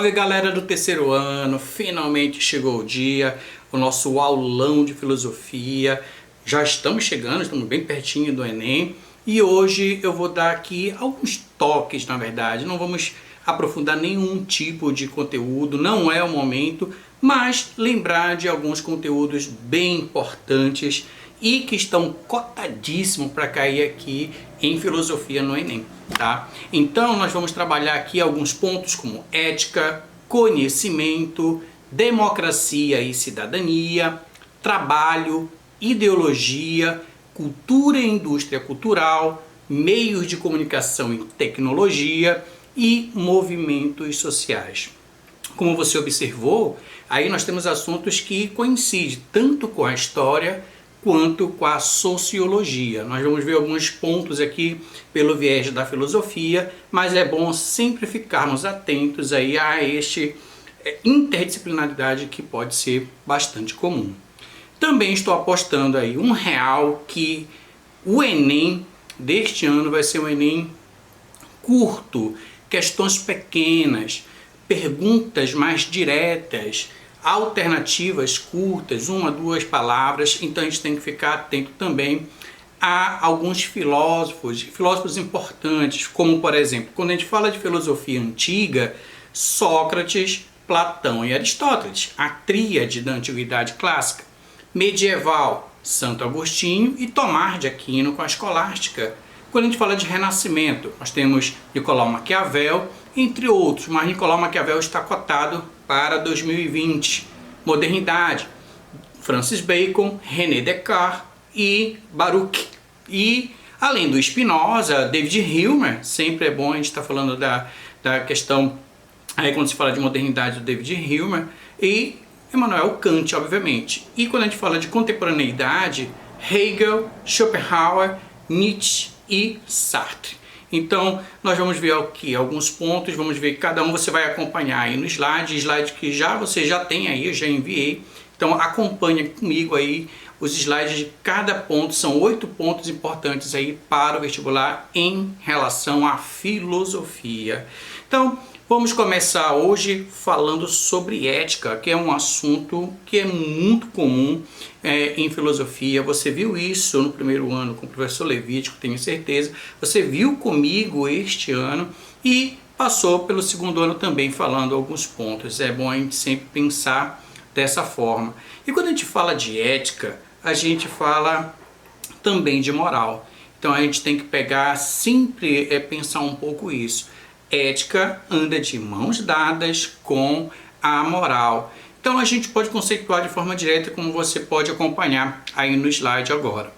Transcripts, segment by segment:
Salve galera do terceiro ano, finalmente chegou o dia, o nosso aulão de filosofia. Já estamos chegando, estamos bem pertinho do Enem e hoje eu vou dar aqui alguns toques, na verdade. Não vamos aprofundar nenhum tipo de conteúdo, não é o momento, mas lembrar de alguns conteúdos bem importantes e que estão cotadíssimos para cair aqui em filosofia no Enem, tá? Então nós vamos trabalhar aqui alguns pontos como ética, conhecimento, democracia e cidadania, trabalho, ideologia, cultura e indústria cultural, meios de comunicação e tecnologia e movimentos sociais. Como você observou, aí nós temos assuntos que coincidem tanto com a história quanto com a sociologia. Nós vamos ver alguns pontos aqui pelo viés da filosofia, mas é bom sempre ficarmos atentos aí a este interdisciplinaridade que pode ser bastante comum. Também estou apostando aí R$1 que o Enem deste ano vai ser um Enem curto, questões pequenas, perguntas mais diretas, alternativas curtas, 1 a 2 palavras. Então a gente tem que ficar atento também a alguns filósofos importantes, como por exemplo, quando a gente fala de filosofia antiga, Sócrates, Platão e Aristóteles, a tríade da antiguidade clássica. Medieval, Santo Agostinho e Tomás de Aquino com a escolástica. Quando a gente fala de Renascimento, nós temos Nicolau Maquiavel, entre outros, mas Nicolau Maquiavel está cotado para 2020. Modernidade, Francis Bacon, René Descartes e Baruch. E além do Spinoza, David Hume, sempre é bom a gente estar falando da questão, aí quando se fala de modernidade, do David Hume, e Immanuel Kant, obviamente. E quando a gente fala de contemporaneidade, Hegel, Schopenhauer, Nietzsche e Sartre. Então, nós vamos ver aqui alguns pontos, vamos ver cada um, você vai acompanhar aí no slide que você já tem aí, eu já enviei. Então, acompanha comigo aí os slides de cada ponto, são 8 pontos importantes aí para o vestibular em relação à filosofia. Então, vamos começar hoje falando sobre ética, que é um assunto que é muito comum em filosofia. Você viu isso no primeiro ano com o professor Levítico, tenho certeza. Você viu comigo este ano e passou pelo segundo ano também falando alguns pontos. É bom a gente sempre pensar dessa forma. E quando a gente fala de ética, a gente fala também de moral. Então a gente tem que pegar, sempre pensar um pouco isso. Ética anda de mãos dadas com a moral. Então a gente pode conceituar de forma direta, como você pode acompanhar aí no slide agora.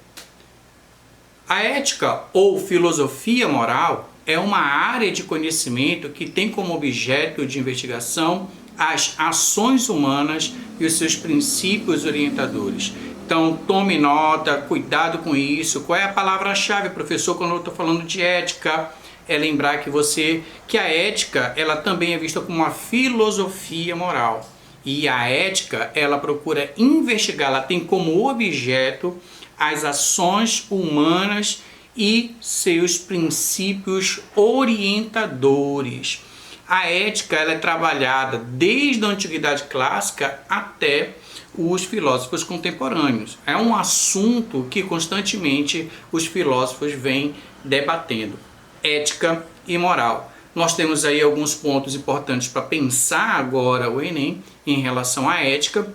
A ética ou filosofia moral é uma área de conhecimento que tem como objeto de investigação as ações humanas e os seus princípios orientadores. Então tome nota, cuidado com isso. Qual é a palavra-chave, professor, quando eu estou falando de ética? É lembrar que a ética ela também é vista como uma filosofia moral. E a ética, ela procura investigar, ela tem como objeto as ações humanas e seus princípios orientadores. A ética ela é trabalhada desde a antiguidade clássica até os filósofos contemporâneos. É um assunto que constantemente os filósofos vêm debatendo. Ética e moral. Nós temos aí alguns pontos importantes para pensar agora o Enem em relação à ética.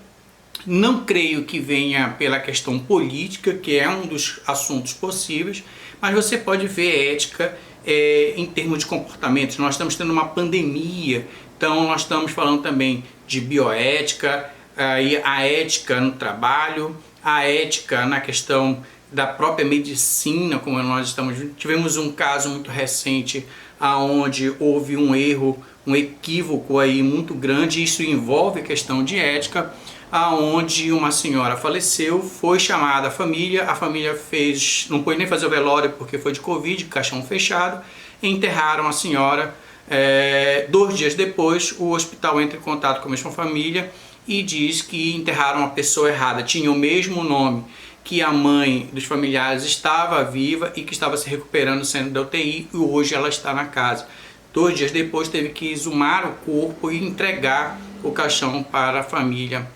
Não creio que venha pela questão política, que é um dos assuntos possíveis, mas você pode ver ética em termos de comportamentos. Nós estamos tendo uma pandemia, então nós estamos falando também de bioética, a ética no trabalho, a ética na questão da própria medicina, como nós tivemos um caso muito recente aonde houve um erro, um equívoco aí muito grande. Isso envolve questão de ética, aonde uma senhora faleceu, foi chamada a família não pôde nem fazer o velório porque foi de Covid, caixão fechado, enterraram a senhora. 2 dias depois o hospital entra em contato com a mesma família e diz que enterraram a pessoa errada, tinha o mesmo nome, que a mãe dos familiares estava viva e que estava se recuperando sendo da UTI e hoje ela está na casa. 2 dias depois teve que exumar o corpo e entregar o caixão para a família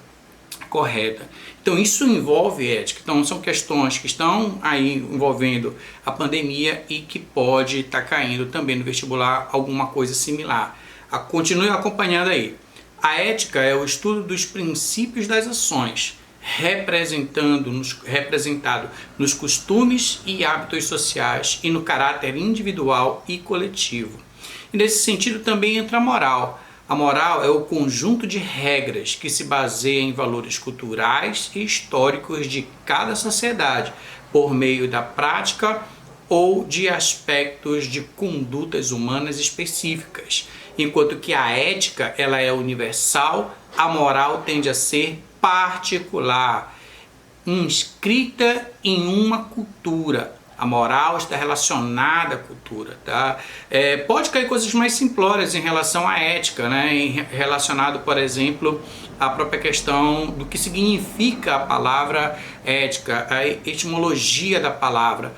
correta. Então isso envolve ética. Então são questões que estão aí envolvendo a pandemia e que pode estar caindo também no vestibular alguma coisa similar. Continue acompanhando aí. A ética é o estudo dos princípios das ações, representado nos costumes e hábitos sociais e no caráter individual e coletivo. E nesse sentido também entra a moral. A moral é o conjunto de regras que se baseia em valores culturais e históricos de cada sociedade, por meio da prática ou de aspectos de condutas humanas específicas. Enquanto que a ética ela é universal, a moral tende a ser particular, inscrita em uma cultura. A moral está relacionada à cultura, tá? Pode cair coisas mais simplórias em relação à ética, né? Relacionado, por exemplo, à própria questão do que significa a palavra ética, a etimologia da palavra.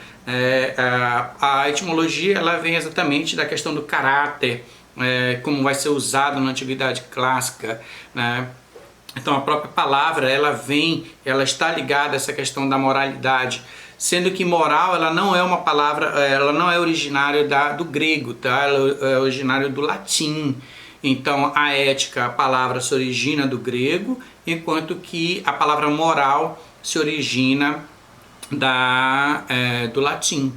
A etimologia ela vem exatamente da questão do caráter, como vai ser usado na antiguidade clássica, né? Então a própria palavra ela está ligada a essa questão da moralidade, sendo que moral ela não é uma palavra, ela não é originária do grego, tá? Ela é originária do latim. Então a ética, a palavra se origina do grego, enquanto que a palavra moral se origina do latim.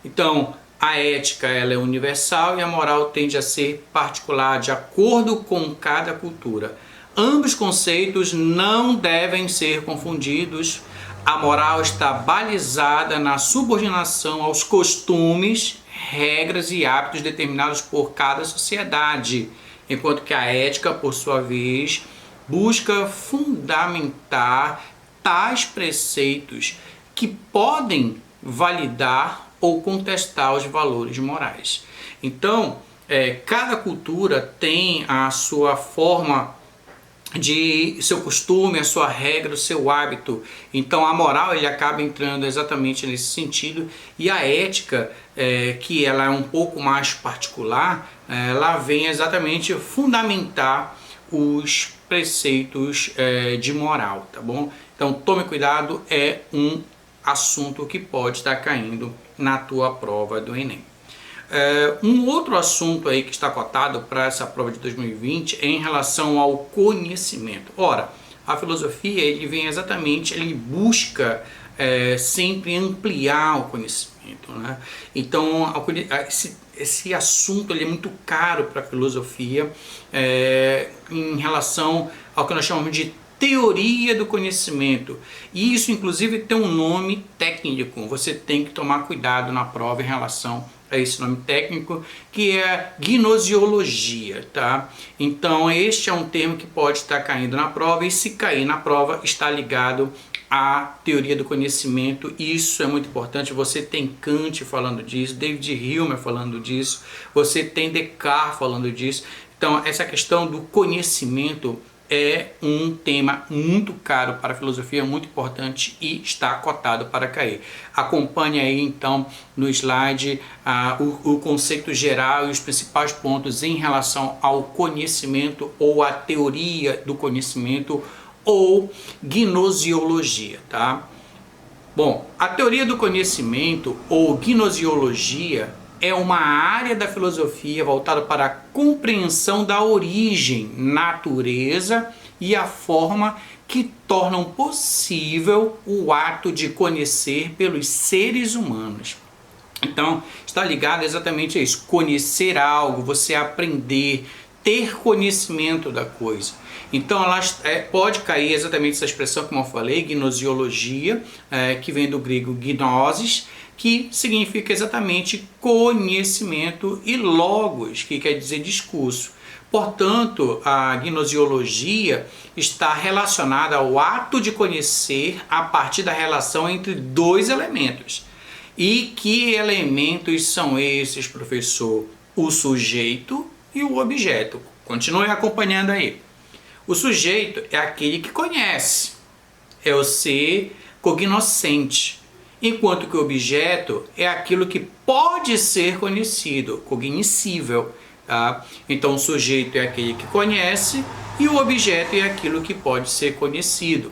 Então a ética ela é universal e a moral tende a ser particular, de acordo com cada cultura. Ambos conceitos não devem ser confundidos. A moral está balizada na subordinação aos costumes, regras e hábitos determinados por cada sociedade, enquanto que a ética, por sua vez, busca fundamentar tais preceitos que podem validar ou contestar os valores morais. Então, cada cultura tem a sua forma seu costume, a sua regra, o seu hábito. Então a moral ele acaba entrando exatamente nesse sentido, e a ética, que ela é um pouco mais particular, ela vem exatamente fundamentar os preceitos de moral, tá bom? Então tome cuidado, é um assunto que pode estar caindo na tua prova do Enem. Um outro assunto aí que está cotado para essa prova de 2020 é em relação ao conhecimento. Ora, a filosofia ele busca sempre ampliar o conhecimento, né? Então esse assunto ele é muito caro para a filosofia em relação ao que nós chamamos de teoria do conhecimento, e isso inclusive tem um nome técnico. Você tem que tomar cuidado na prova em relação a esse nome técnico, que é gnoseologia, tá? Então este é um termo que pode estar caindo na prova, e se cair na prova está ligado à teoria do conhecimento. Isso é muito importante. Você tem Kant falando disso, David Hume falando disso, você tem Descartes falando disso. Então essa questão do conhecimento é um tema muito caro para a filosofia, muito importante, e está cotado para cair. Acompanhe aí então no slide o conceito geral e os principais pontos em relação ao conhecimento, ou a teoria do conhecimento, ou gnoseologia, tá? Bom, a teoria do conhecimento ou gnoseologia é uma área da filosofia voltada para a compreensão da origem, natureza e a forma que tornam possível o ato de conhecer pelos seres humanos. Então, está ligado exatamente a isso: conhecer algo, você aprender, ter conhecimento da coisa. Então, ela pode cair exatamente essa expressão, como eu falei, gnoseologia, que vem do grego gnosis, que significa exatamente conhecimento, e logos, que quer dizer discurso. Portanto, a gnoseologia está relacionada ao ato de conhecer a partir da relação entre dois elementos. E que elementos são esses, professor? O sujeito e o objeto. Continue acompanhando aí. O sujeito é aquele que conhece, é o ser cognoscente, enquanto que o objeto é aquilo que pode ser conhecido, cognoscível. Tá? Então, o sujeito é aquele que conhece e o objeto é aquilo que pode ser conhecido.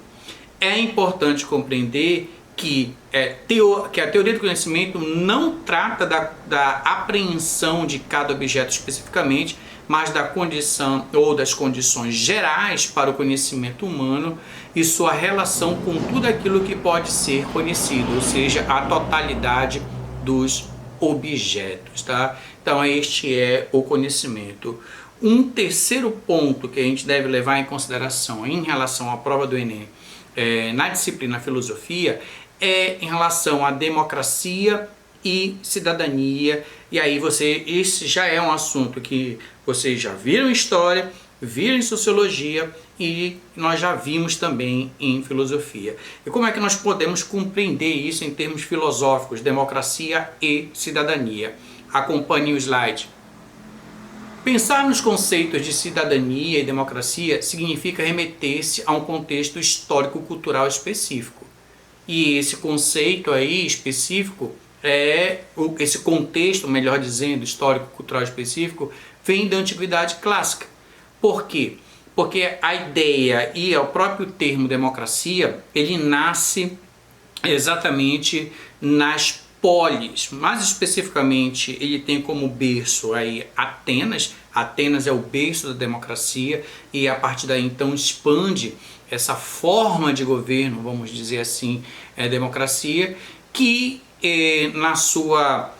É importante compreender que a teoria do conhecimento não trata da apreensão de cada objeto especificamente, mas da condição ou das condições gerais para o conhecimento humano e sua relação com tudo aquilo que pode ser conhecido, ou seja, a totalidade dos objetos. Tá? Então, este é o conhecimento. Um terceiro ponto que a gente deve levar em consideração em relação à prova do Enem, na disciplina filosofia, é em relação à democracia e cidadania. E aí esse já é um assunto que vocês já viram em história, viram em sociologia e nós já vimos também em filosofia. E como é que nós podemos compreender isso em termos filosóficos, democracia e cidadania? Acompanhe o slide. Pensar nos conceitos de cidadania e democracia significa remeter-se a um contexto histórico-cultural específico. E esse conceito aí específico, esse contexto, melhor dizendo, histórico-cultural específico, vem da Antiguidade Clássica. Por quê? Porque a ideia e o próprio termo democracia, ele nasce exatamente nas polis, mais especificamente ele tem como berço aí Atenas. Atenas é o berço da democracia e a partir daí então expande essa forma de governo, vamos dizer assim, democracia, que na sua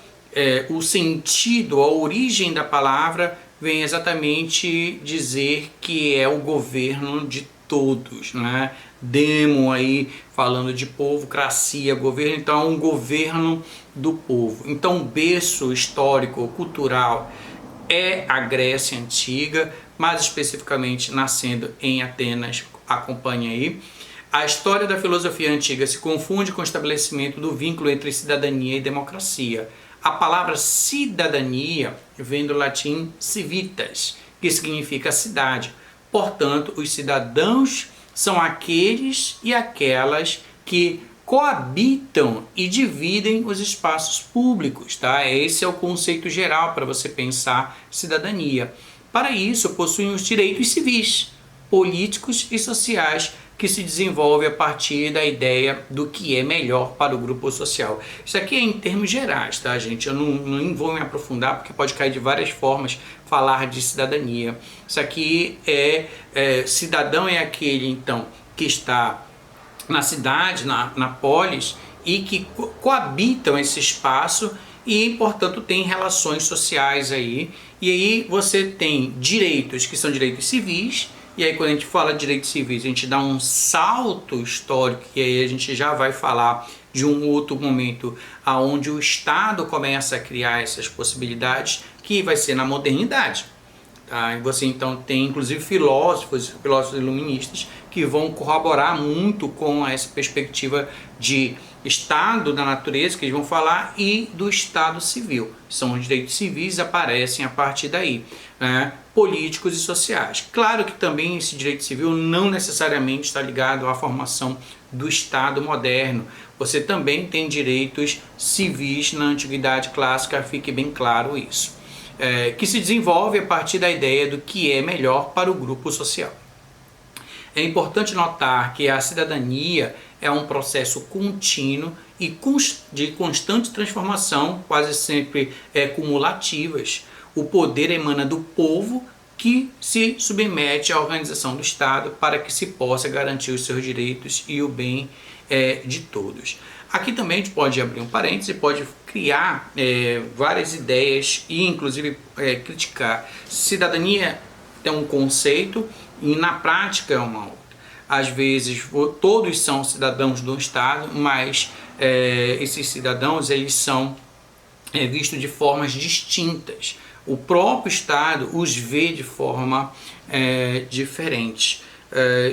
o sentido, a origem da palavra vem exatamente dizer que é o governo de todos, né? Demo aí falando de povo, cracia, governo, então é um governo do povo. Então o berço histórico, cultural é a Grécia Antiga, mais especificamente nascendo em Atenas. Acompanhe aí. A história da filosofia antiga se confunde com o estabelecimento do vínculo entre cidadania e democracia. A palavra cidadania vem do latim civitas, que significa cidade. Portanto, os cidadãos são aqueles e aquelas que coabitam e dividem os espaços públicos. Tá? Esse é o conceito geral para você pensar cidadania. Para isso, possuem os direitos civis, políticos e sociais que se desenvolve a partir da ideia do que é melhor para o grupo social. Isso aqui é em termos gerais, tá, gente? Eu não vou me aprofundar porque pode cair de várias formas falar de cidadania. Isso aqui cidadão é aquele, então, que está na cidade, na polis, e que coabitam esse espaço e, portanto, tem relações sociais aí. E aí você tem direitos que são direitos civis. E aí quando a gente fala de direitos civis, a gente dá um salto histórico e aí a gente já vai falar de um outro momento aonde o Estado começa a criar essas possibilidades, que vai ser na modernidade. Tá? E você então tem inclusive filósofos iluministas que vão corroborar muito com essa perspectiva de Estado da natureza, que eles vão falar, e do Estado civil. São os direitos civis, aparecem a partir daí, né? Políticos e sociais. Claro que também esse direito civil não necessariamente está ligado à formação do Estado moderno. Você também tem direitos civis na Antiguidade Clássica, fique bem claro isso. Que se desenvolve a partir da ideia do que é melhor para o grupo social. É importante notar que a cidadania é um processo contínuo e de constante transformação, quase sempre cumulativas. O poder emana do povo que se submete à organização do Estado para que se possa garantir os seus direitos e o bem de todos. Aqui também a gente pode abrir um parênteses e pode criar várias ideias e inclusive criticar. Cidadania tem um conceito e na prática é uma outra. Às vezes todos são cidadãos do Estado, mas esses cidadãos eles são vistos de formas distintas. O próprio Estado os vê de forma diferente.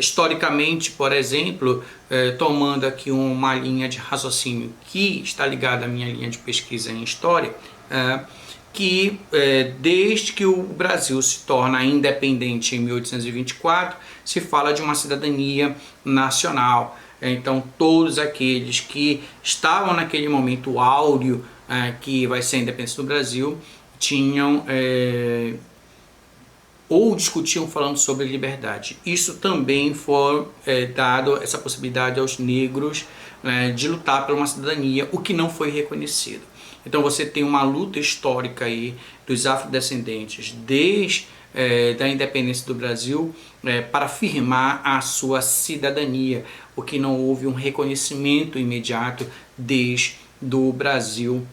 Historicamente, por exemplo, tomando aqui uma linha de raciocínio que está ligada à minha linha de pesquisa em História, que desde que o Brasil se torna independente em 1824, se fala de uma cidadania nacional. Então, todos aqueles que estavam naquele momento áureo, que vai ser a independência do Brasil, tinham ou discutiam falando sobre liberdade. Isso também foi dado essa possibilidade aos negros de lutar por uma cidadania, o que não foi reconhecido. Então você tem uma luta histórica aí dos afrodescendentes desde da independência do Brasil para afirmar a sua cidadania, o que não houve um reconhecimento imediato desde do Brasil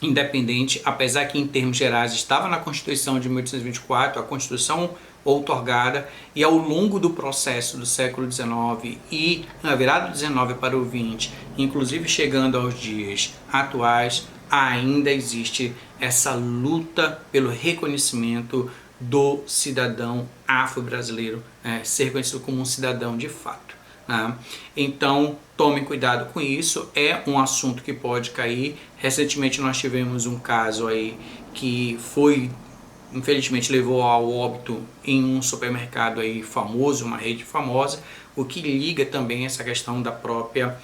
independente, apesar que em termos gerais estava na Constituição de 1824, a Constituição outorgada, e ao longo do processo do século XIX e na virada do XIX para o XX, inclusive chegando aos dias atuais, ainda existe essa luta pelo reconhecimento do cidadão afro-brasileiro, ser reconhecido como um cidadão de fato. Então tomem cuidado com isso, é um assunto que pode cair. Recentemente nós tivemos um caso aí que foi, infelizmente, levou ao óbito em um supermercado aí famoso, uma rede famosa, o que liga também essa questão da própria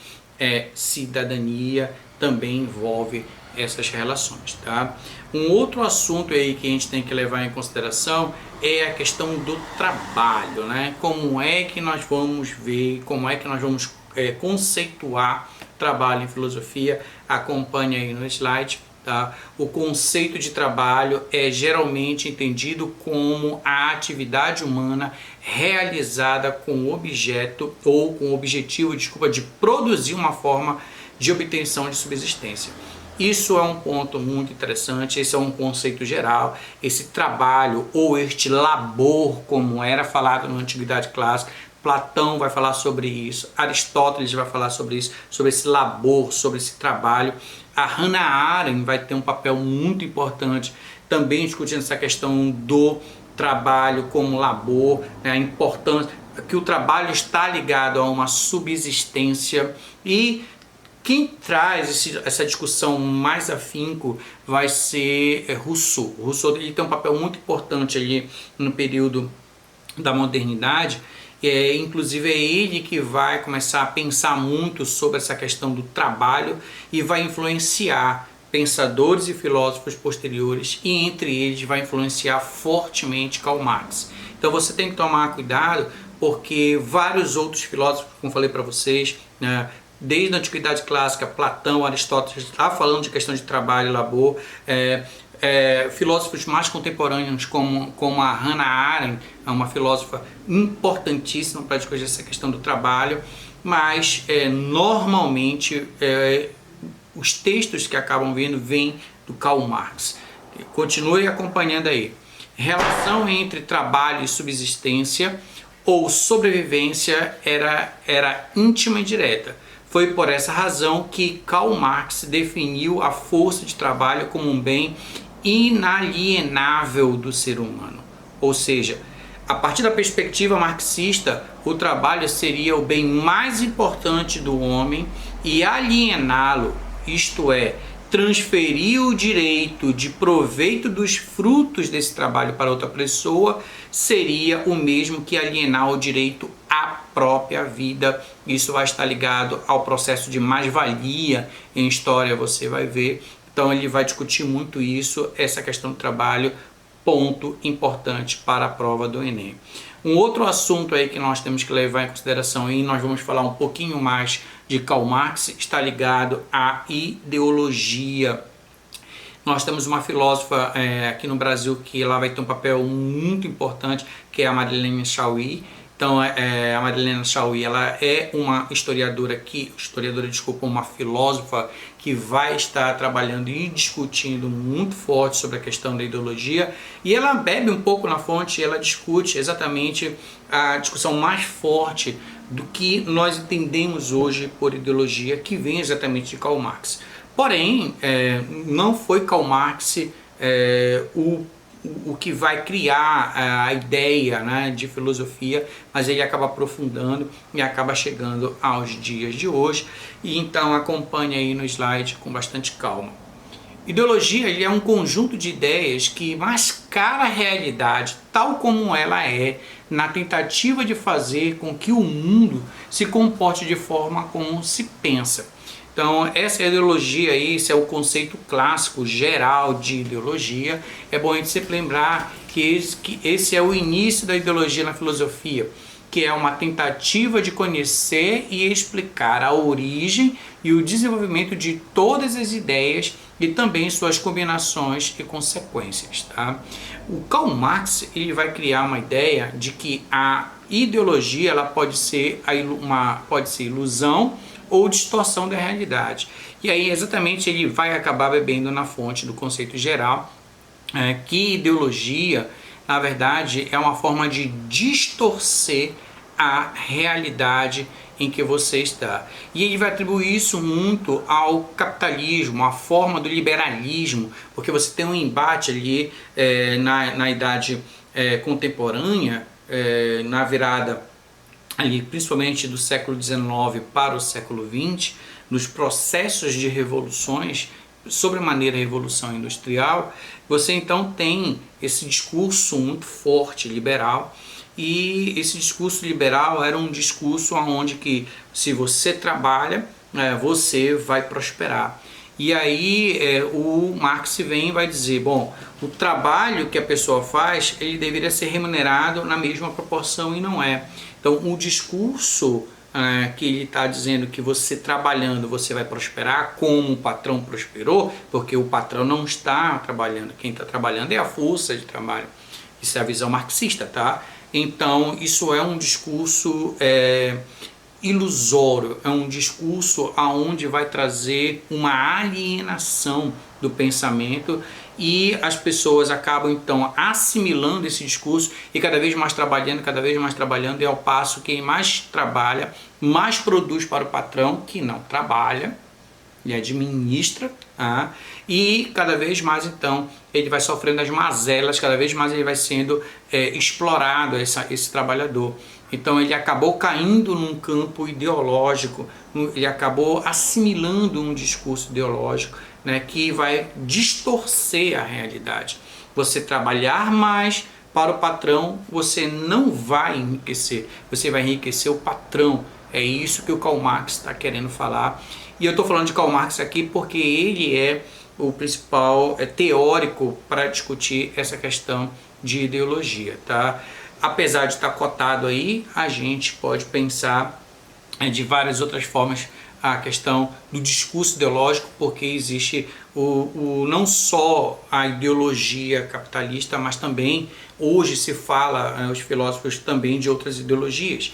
cidadania, também envolve essas relações, tá? Um outro assunto aí que a gente tem que levar em consideração é a questão do trabalho, né? Como é que nós vamos ver, como é que nós vamos conceituar trabalho em filosofia? Acompanhe aí no slide, tá? O conceito de trabalho é geralmente entendido como a atividade humana realizada com objeto ou com objetivo, de produzir uma forma de obtenção de subsistência. Isso é um ponto muito interessante, esse é um conceito geral, esse trabalho ou este labor, como era falado na Antiguidade Clássica. Platão vai falar sobre isso, Aristóteles vai falar sobre isso, sobre esse labor, sobre esse trabalho. A Hannah Arendt vai ter um papel muito importante também discutindo essa questão do trabalho como labor, a importância que o trabalho está ligado a uma subsistência. E quem traz essa discussão mais afinco vai ser Rousseau. Rousseau ele tem um papel muito importante ali no período da modernidade. Inclusive é ele que vai começar a pensar muito sobre essa questão do trabalho e vai influenciar pensadores e filósofos posteriores, e entre eles vai influenciar fortemente Karl Marx. Então você tem que tomar cuidado, porque vários outros filósofos, como falei para vocês, desde a Antiguidade Clássica, Platão, Aristóteles, está falando de questão de trabalho e labor. Filósofos mais contemporâneos como a Hannah Arendt, é uma filósofa importantíssima para discutir essa questão do trabalho, mas normalmente os textos que acabam vindo vêm do Karl Marx. Continue acompanhando aí. Relação entre trabalho e subsistência ou sobrevivência era íntima e direta. Foi por essa razão que Karl Marx definiu a força de trabalho como um bem inalienável do ser humano. Ou seja, a partir da perspectiva marxista, o trabalho seria o bem mais importante do homem, e aliená-lo, isto é, transferir o direito de proveito dos frutos desse trabalho para outra pessoa, seria o mesmo que alienar o direito à própria vida. Isso vai estar ligado ao processo de mais-valia em história, você vai ver. Então ele vai discutir muito isso, essa questão do trabalho, ponto importante para a prova do Enem. Um outro assunto aí que nós temos que levar em consideração, e nós vamos falar um pouquinho mais de Karl Marx, está ligado à ideologia. Nós temos uma filósofa aqui no Brasil que ela vai ter um papel muito importante, que é a Marilene Chaui. Então a Marilene Chaui, ela é uma uma filósofa que vai estar trabalhando e discutindo muito forte sobre a questão da ideologia, e ela bebe um pouco na fonte, ela discute exatamente a discussão mais forte do que nós entendemos hoje por ideologia, que vem exatamente de Karl Marx. Porém, não foi Karl Marx o que vai criar a ideia, né, de filosofia, mas ele acaba aprofundando e acaba chegando aos dias de hoje. E então acompanhe aí no slide com bastante calma. Ideologia ele é um conjunto de ideias que mascara a realidade tal como ela é, na tentativa de fazer com que o mundo se comporte de forma como se pensa. Então essa ideologia aí, esse é o conceito clássico geral de ideologia. É bom a gente sempre lembrar que esse é o início da ideologia na filosofia, que é uma tentativa de conhecer e explicar a origem e o desenvolvimento de todas as ideias e também suas combinações e consequências. Tá? O Karl Marx ele vai criar uma ideia de que a ideologia ela pode ser ilusão ou distorção da realidade. E aí exatamente ele vai acabar bebendo na fonte do conceito geral, que ideologia, na verdade, é uma forma de distorcer a realidade em que você está. E ele vai atribuir isso muito ao capitalismo, à forma do liberalismo, porque você tem um embate ali na idade contemporânea, na virada ali, principalmente do século XIX para o século XX, nos processos de revoluções, sobremaneira a Revolução Industrial, você então tem esse discurso muito forte, liberal, e esse discurso liberal era um discurso onde que se você trabalha, você vai prosperar. E aí o Marx vem e vai dizer, bom, o trabalho que a pessoa faz, ele deveria ser remunerado na mesma proporção e não é. Então o discurso que ele está dizendo que você trabalhando você vai prosperar como o patrão prosperou, porque o patrão não está trabalhando, quem está trabalhando é a força de trabalho. Isso é a visão marxista, tá? Então isso é um discurso ilusório, é um discurso aonde vai trazer uma alienação do pensamento e as pessoas acabam então assimilando esse discurso e cada vez mais trabalhando, e ao passo que quem mais trabalha, mais produz para o patrão que não trabalha e administra, e cada vez mais então ele vai sofrendo as mazelas, cada vez mais ele vai sendo explorado, esse trabalhador. Então ele acabou caindo num campo ideológico, ele acabou assimilando um discurso ideológico, né, que vai distorcer a realidade. Você trabalhar mais para o patrão, você não vai enriquecer, você vai enriquecer o patrão. É isso que o Karl Marx está querendo falar. E eu estou falando de Karl Marx aqui porque ele é o principal teórico para discutir essa questão de ideologia, tá? Apesar de estar cotado aí, a gente pode pensar de várias outras formas a questão do discurso ideológico, porque existe não só a ideologia capitalista, mas também hoje se fala, os filósofos também, de outras ideologias.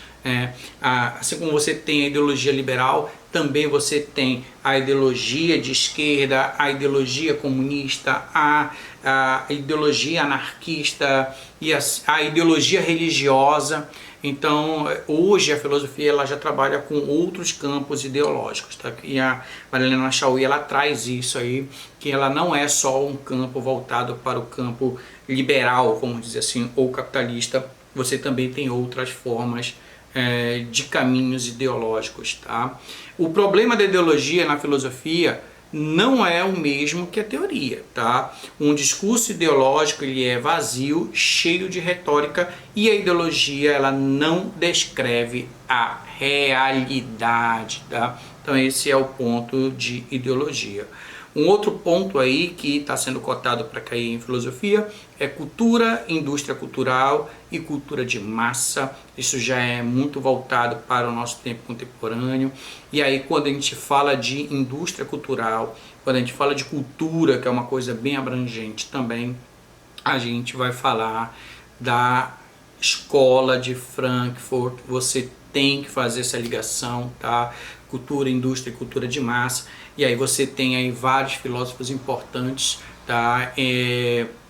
Assim como você tem a ideologia liberal, também você tem a ideologia de esquerda, a ideologia comunista, a ideologia anarquista e a ideologia religiosa. Então, hoje a filosofia ela já trabalha com outros campos ideológicos, tá? E a Marilena Chauí ela traz isso aí, que ela não é só um campo voltado para o campo liberal, vamos dizer assim, ou capitalista. Você também tem outras formas de caminhos ideológicos, tá? O problema da ideologia na filosofia não é o mesmo que a teoria, tá? Um discurso ideológico ele é vazio, cheio de retórica, e a ideologia ela não descreve a realidade, tá? Então esse é o ponto de ideologia. Um outro ponto aí que está sendo cotado para cair em filosofia é cultura, indústria cultural e cultura de massa. Isso já é muito voltado para o nosso tempo contemporâneo. E aí quando a gente fala de indústria cultural, quando a gente fala de cultura, que é uma coisa bem abrangente também, a gente vai falar da escola de Frankfurt. Você tem que fazer essa ligação, tá? Cultura, indústria e cultura de massa. E aí você tem aí vários filósofos importantes, tá?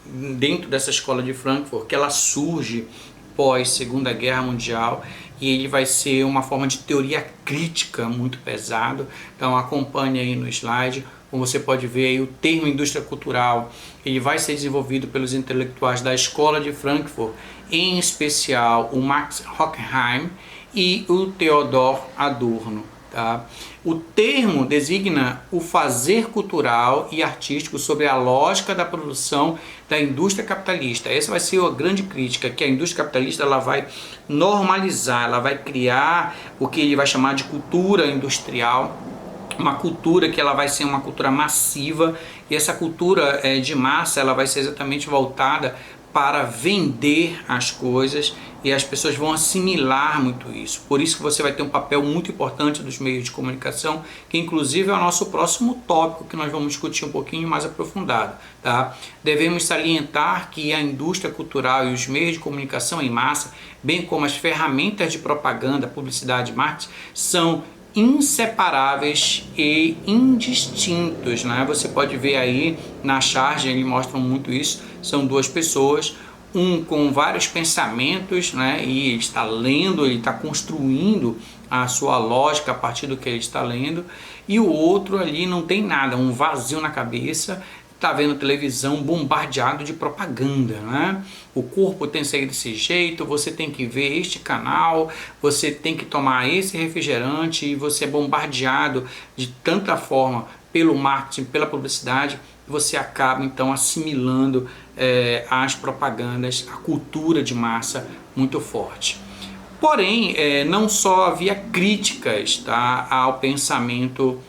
Dentro dessa escola de Frankfurt, que ela surge pós Segunda Guerra Mundial, e ele vai ser uma forma de teoria crítica muito pesado. Então acompanhe aí no slide, como você pode ver aí o termo indústria cultural, ele vai ser desenvolvido pelos intelectuais da escola de Frankfurt, em especial o Max Horkheim e o Theodor Adorno. Tá? O termo designa o fazer cultural e artístico sobre a lógica da produção da indústria capitalista. Essa vai ser a grande crítica, que a indústria capitalista ela vai normalizar, ela vai criar o que ele vai chamar de cultura industrial, uma cultura que ela vai ser uma cultura massiva, e essa cultura de massa ela vai ser exatamente voltada para vender as coisas e as pessoas vão assimilar muito isso. Por isso que você vai ter um papel muito importante dos meios de comunicação, que inclusive é o nosso próximo tópico que nós vamos discutir um pouquinho mais aprofundado, tá? Devemos salientar que a indústria cultural e os meios de comunicação em massa, bem como as ferramentas de propaganda, publicidade e marketing, são inseparáveis e indistintos, né? Você pode ver aí na charge, eles mostram muito isso. São duas pessoas, um com vários pensamentos, né? E ele está lendo, ele está construindo a sua lógica a partir do que ele está lendo, e o outro ali não tem nada, um vazio na cabeça, está vendo televisão bombardeado de propaganda, né? O corpo tem que ser desse jeito, você tem que ver este canal, você tem que tomar esse refrigerante, e você é bombardeado de tanta forma pelo marketing, pela publicidade, que você acaba então assimilando as propagandas, a cultura de massa muito forte. Porém, não só havia críticas, tá, ao pensamento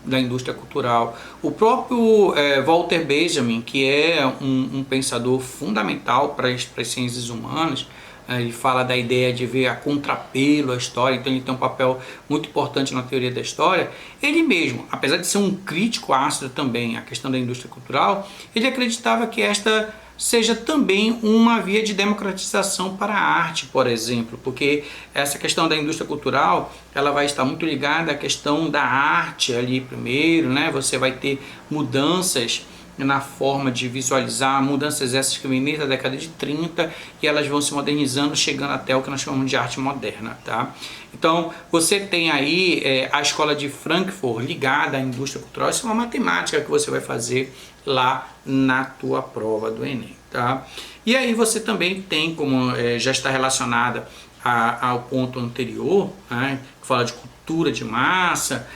da indústria cultural. O próprio Walter Benjamin, que é um pensador fundamental para as ciências humanas, ele fala da ideia de ver a contrapelo a história, então ele tem um papel muito importante na teoria da história. Ele mesmo, apesar de ser um crítico ácido também à questão da indústria cultural, ele acreditava que esta seja também uma via de democratização para a arte, por exemplo, porque essa questão da indústria cultural, ela vai estar muito ligada à questão da arte ali primeiro, né? Você vai ter mudanças na forma de visualizar, mudanças essas que vêm desde a década de 30 e elas vão se modernizando, chegando até o que nós chamamos de arte moderna, tá? Então, você tem aí a escola de Frankfurt ligada à indústria cultural. Isso é uma matemática que você vai fazer lá na tua prova do Enem, tá? E aí você também tem, como já está relacionada ao ponto anterior, né, que fala de cultura de massa,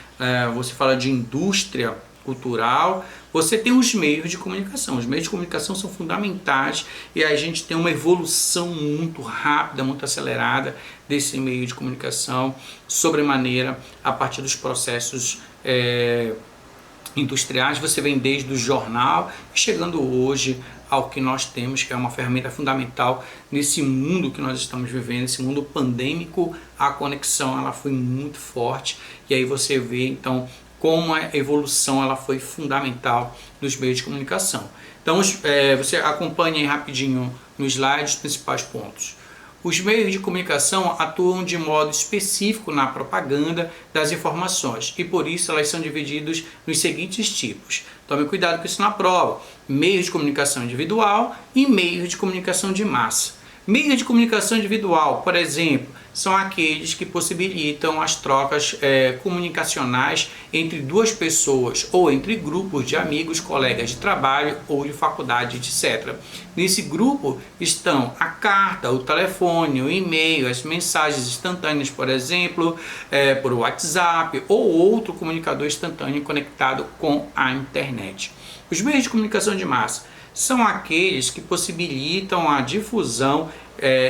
você fala de indústria cultural, você tem os meios de comunicação. Os meios de comunicação são fundamentais e a gente tem uma evolução muito rápida, muito acelerada desse meio de comunicação, sobremaneira a partir dos processos industriais. Você vem desde o jornal, chegando hoje ao que nós temos, que é uma ferramenta fundamental nesse mundo que nós estamos vivendo, esse mundo pandêmico. A conexão ela foi muito forte e aí você vê então como a evolução ela foi fundamental nos meios de comunicação. Então você acompanha aí rapidinho no slide os principais pontos. Os meios de comunicação atuam de modo específico na propaganda das informações e por isso elas são divididas nos seguintes tipos. Tome cuidado com isso na prova: meios de comunicação individual e meios de comunicação de massa. Meios de comunicação individual, por exemplo, são aqueles que possibilitam as trocas comunicacionais entre duas pessoas ou entre grupos de amigos, colegas de trabalho ou de faculdade, etc. Nesse grupo estão a carta, o telefone, o e-mail, as mensagens instantâneas, por exemplo, por WhatsApp ou outro comunicador instantâneo conectado com a internet. Os meios de comunicação de massa são aqueles que possibilitam a difusão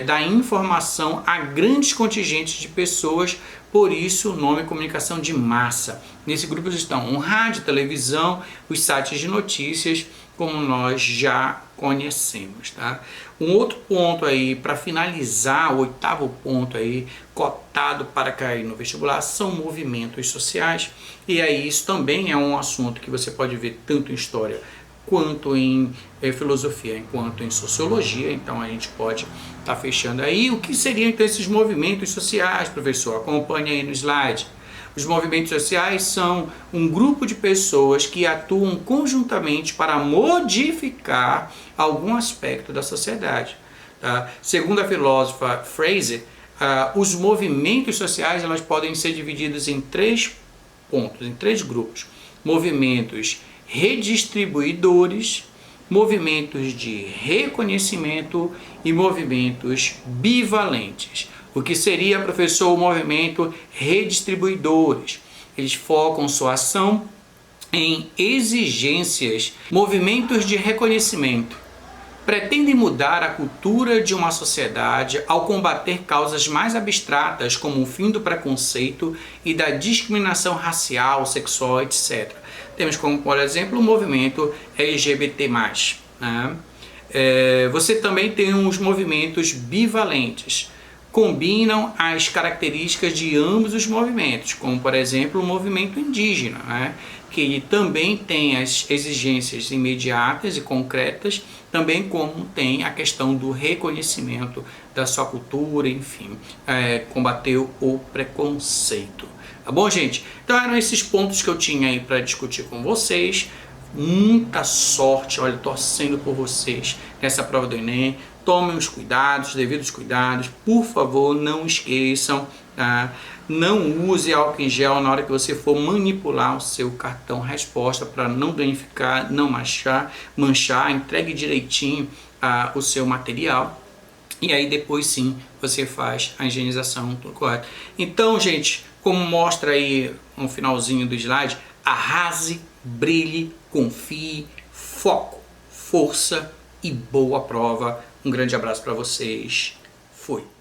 da informação a grandes contingentes de pessoas, por isso o nome é comunicação de massa. Nesse grupo estão o rádio, televisão, os sites de notícias, como nós já conhecemos, tá? Um outro ponto aí, para finalizar, o oitavo ponto aí, cotado para cair no vestibular, são movimentos sociais, e aí isso também é um assunto que você pode ver tanto em história quanto em filosofia, quanto em sociologia. Então a gente pode estar fechando aí. O que seriam então esses movimentos sociais, professor? Acompanhe aí no slide. Os movimentos sociais são um grupo de pessoas que atuam conjuntamente para modificar algum aspecto da sociedade. Tá? Segundo a filósofa Fraser, os movimentos sociais elas podem ser divididos em três pontos, em três grupos: movimentos redistribuidores, movimentos de reconhecimento e movimentos bivalentes. O que seria, professor, o movimento redistribuidores? Eles focam sua ação em exigências. Movimentos de reconhecimento pretendem mudar a cultura de uma sociedade ao combater causas mais abstratas como o fim do preconceito e da discriminação racial, sexual, etc. Temos como, por exemplo, o movimento LGBT+. Né? Você também tem os movimentos bivalentes. Combinam as características de ambos os movimentos, como por exemplo o movimento indígena, né? Que ele também tem as exigências imediatas e concretas, também como tem a questão do reconhecimento da sua cultura, enfim, combateu o preconceito. Tá bom, gente? Então eram esses pontos que eu tinha aí para discutir com vocês. Muita sorte, olha, torcendo por vocês nessa prova do Enem. Tomem os cuidados, devidos cuidados, por favor, não esqueçam, tá? Não use álcool em gel na hora que você for manipular o seu cartão resposta para não danificar, não manchar, entregue direitinho o seu material. E aí depois sim você faz a higienização, tudo correto. Então, gente, como mostra aí no finalzinho do slide, arrase, brilhe, confie, foco, força e boa prova. Um grande abraço para vocês. Fui!